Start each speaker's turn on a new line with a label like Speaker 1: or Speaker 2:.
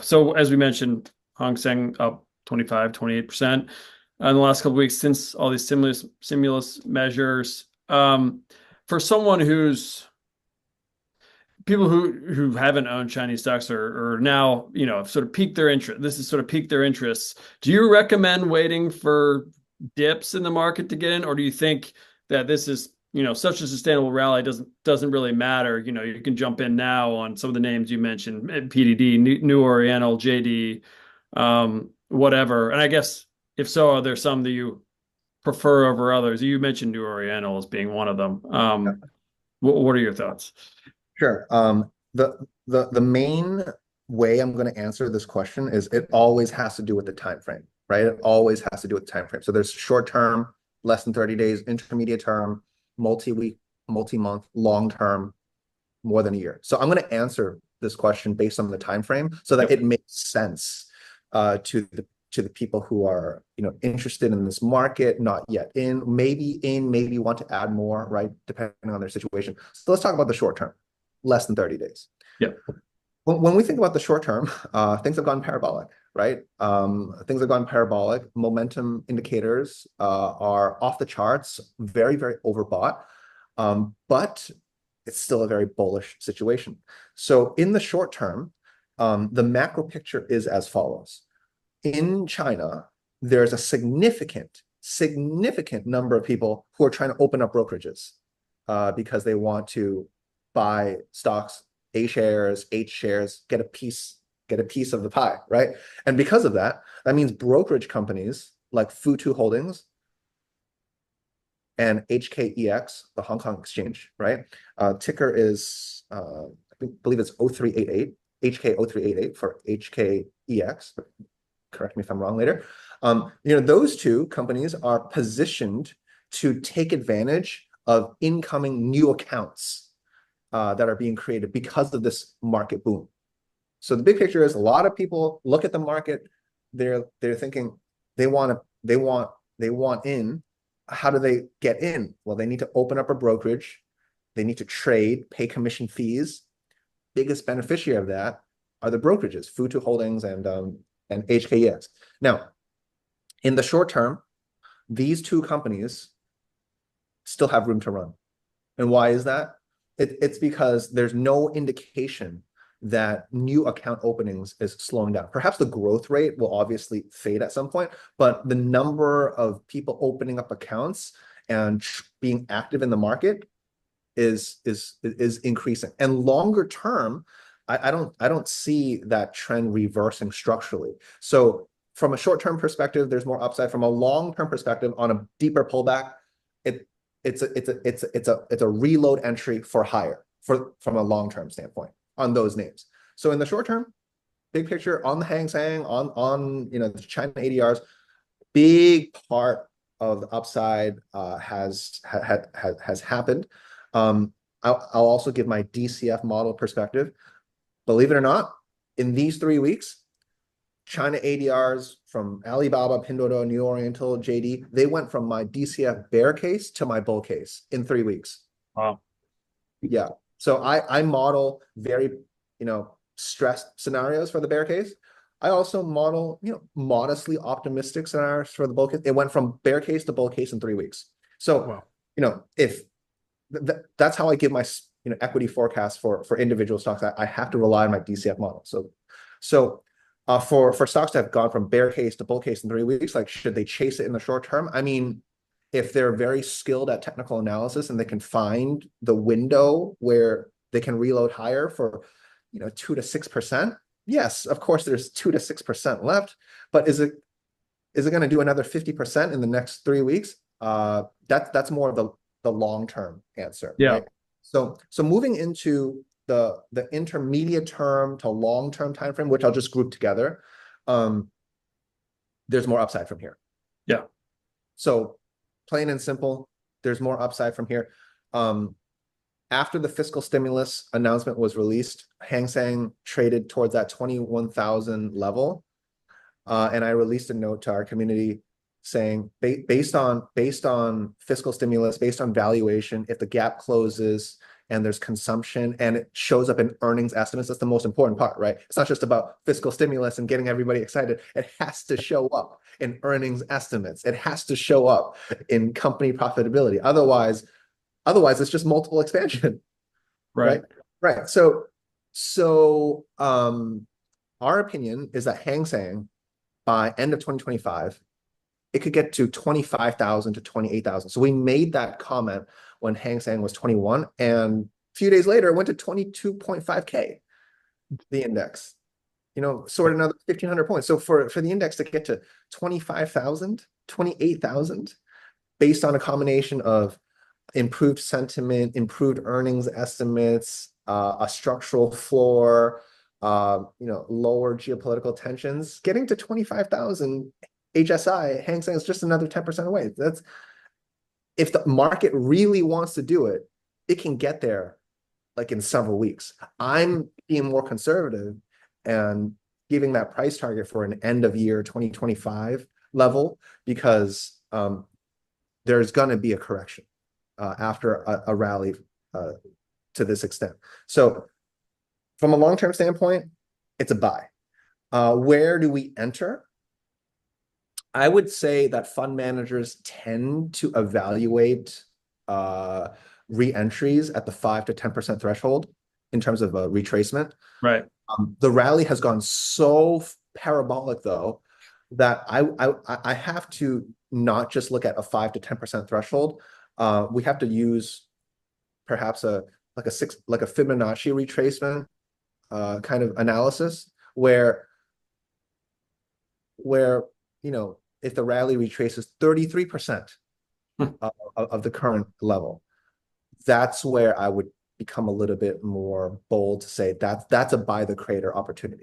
Speaker 1: So as we mentioned, Hang Seng up 25, 28% in the last couple of weeks since all these stimulus measures. For someone who's people who haven't owned Chinese stocks or now, have sort of piqued their interest. This has sort of piqued their interests. Do you recommend waiting for dips in the market to get in, or do you think that this is, such a sustainable rally doesn't really matter? You can jump in now on some of the names you mentioned, PDD, New Oriental, JD, whatever. And I guess if so, are there some that you prefer over others? You mentioned New Oriental as being one of them. What are your thoughts?
Speaker 2: Sure. The main way I'm going to answer this question is it always has to do with the time frame, right? It always has to do with the time frame. So there's short term, less than 30 days, intermediate term, multi-week, multi-month, long term, more than a year. So I'm going to answer this question based on the time frame so that
Speaker 1: Yep.
Speaker 2: it makes sense to the people who are interested in this market, not yet in, maybe want to add more, right? Depending on their situation. So let's talk about the short term, less than 30 days.
Speaker 1: Yep.
Speaker 2: When we think about the short term, things have gone parabolic, right? Things have gone parabolic. Momentum indicators are off the charts, very, very overbought. But it's still a very bullish situation. So in the short term, the macro picture is as follows. In China, there's a significant number of people who are trying to open up brokerages because they want to buy stocks, A shares, H shares, get a piece of the pie, right? And because of that, that means brokerage companies like Futu Holdings and HKEX, the Hong Kong exchange, right? Ticker is, I believe it's 0388, HK0388 for HKEX. Correct me if I'm wrong later. Those two companies are positioned to take advantage of incoming new accounts that are being created because of this market boom. So the big picture is a lot of people look at the market, they're thinking they want in. How do they get in? Well, they need to open up a brokerage, they need to trade, pay commission fees. Biggest beneficiary of that are the brokerages, Futu Holdings and HKEX. Now, in the short term, these two companies still have room to run. And why is that? It's because there's no indication that new account openings is slowing down. Perhaps the growth rate will obviously fade at some point, but the number of people opening up accounts and being active in the market is increasing. And longer term, I don't see that trend reversing structurally. So from a short-term perspective, there's more upside. From a long-term perspective, on a deeper pullback, it's a reload entry for higher from a long-term standpoint on those names. So in the short term, big picture on the Hang Seng, on the China ADRs, big part of the upside has happened. I'll also give my DCF model perspective. Believe it or not, in these 3 weeks, China ADRs from Alibaba, Pinduoduo, New Oriental, JD, they went from my DCF bear case to my bull case in 3 weeks.
Speaker 1: Wow.
Speaker 2: Yeah. So I model very, stressed scenarios for the bear case. I also model, modestly optimistic scenarios for the bull case. It went from bear case to bull case in 3 weeks. So,
Speaker 1: Wow.
Speaker 2: If that's how I give my equity forecast for individual stocks. I have to rely on my DCF model. So for stocks that have gone from bear case to bull case in 3 weeks, like should they chase it in the short term? I mean, if they're very skilled at technical analysis and they can find the window where they can reload higher for 2 to 6%, yes, of course there's 2 to 6% left, but is it going to do another 50% in the next 3 weeks? That's more of the long-term answer,
Speaker 1: Yeah.
Speaker 2: right? So moving into the intermediate term to long-term time frame, which I'll just group together, there's more upside from here.
Speaker 1: Yeah.
Speaker 2: So plain and simple, there's more upside from here. After the fiscal stimulus announcement was released, Hang Seng traded towards that 21,000 level. And I released a note to our community saying, based on fiscal stimulus, based on valuation, if the gap closes, and there's consumption and it shows up in earnings estimates. That's the most important part, right? It's not just about fiscal stimulus and getting everybody excited. It has to show up in earnings estimates. It has to show up in company profitability. Otherwise it's just multiple expansion, right? Right. So our opinion is that Hang Seng by end of 2025, it could get to 25,000 to 28,000. So we made that comment when Hang Seng was 21, and a few days later it went to 22.5K, the index. Sort of another 1,500 points. So for the index to get to 25,000, 28,000, based on a combination of improved sentiment, improved earnings estimates, a structural floor, lower geopolitical tensions, getting to 25,000 HSI, Hang Seng is just another 10% away. That's, if the market really wants to do it, it can get there like in several weeks. I'm being more conservative and giving that price target for an end of year 2025 level because there's going to be a correction after a rally to this extent. So from a long-term standpoint, it's a buy. Where do we enter? I would say that fund managers tend to evaluate re-entries at the 5 to 10% threshold in terms of a retracement.
Speaker 1: Right.
Speaker 2: The rally has gone so parabolic though that I have to not just look at a 5 to 10% threshold. We have to use perhaps a Fibonacci retracement kind of analysis where if the rally retraces 33% of the current level, that's where I would become a little bit more bold to say that's a buy the crater opportunity.